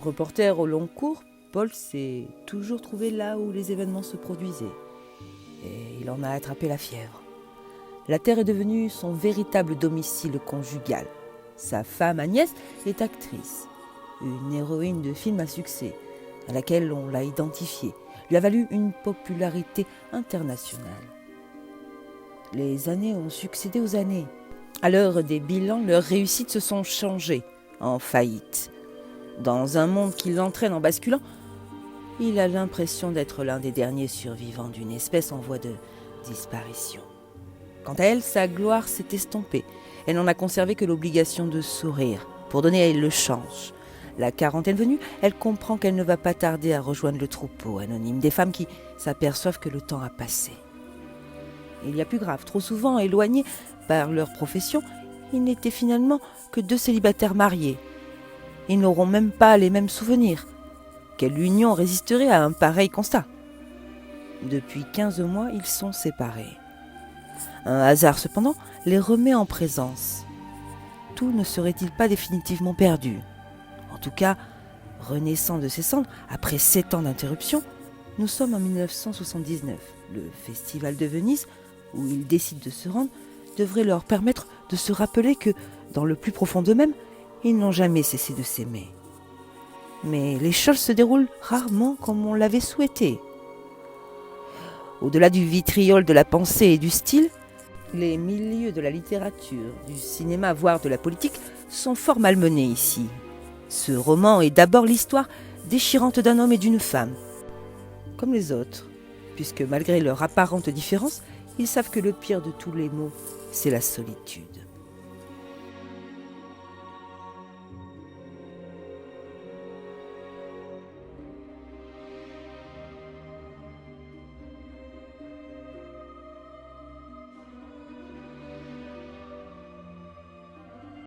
Reporter au long cours, Paul s'est toujours trouvé là où les événements se produisaient. Et il en a attrapé la fièvre. La Terre est devenue son véritable domicile conjugal. Sa femme Agnès est actrice, une héroïne de film à succès, à laquelle on l'a identifiée, lui a valu une popularité internationale. Les années ont succédé aux années. À l'heure des bilans, leurs réussites se sont changées en faillite. Dans un monde qui l'entraîne en basculant, il a l'impression d'être l'un des derniers survivants d'une espèce en voie de disparition. Quant à elle, sa gloire s'est estompée. Elle n'en a conservé que l'obligation de sourire, pour donner le change. La quarantaine venue, elle comprend qu'elle ne va pas tarder à rejoindre le troupeau anonyme des femmes qui s'aperçoivent que le temps a passé. Il y a plus grave, trop souvent éloignés par leur profession, ils n'étaient finalement que deux célibataires mariés. Ils n'auront même pas les mêmes souvenirs. Quelle union résisterait à un pareil constat ? Depuis 15 mois, ils sont séparés. Un hasard cependant les remet en présence. Tout ne serait-il pas définitivement perdu ? En tout cas, renaissant de ses cendres, après 7 ans d'interruption, nous sommes en 1979. Le Festival de Venise, où ils décident de se rendre, devrait leur permettre de se rappeler que, dans le plus profond d'eux-mêmes, ils n'ont jamais cessé de s'aimer. Mais les choses se déroulent rarement comme on l'avait souhaité. Au-delà du vitriol de la pensée et du style, les milieux de la littérature, du cinéma, voire de la politique, sont fort malmenés ici. Ce roman est d'abord l'histoire déchirante d'un homme et d'une femme, comme les autres, puisque malgré leur apparente différence, ils savent que le pire de tous les maux, c'est la solitude.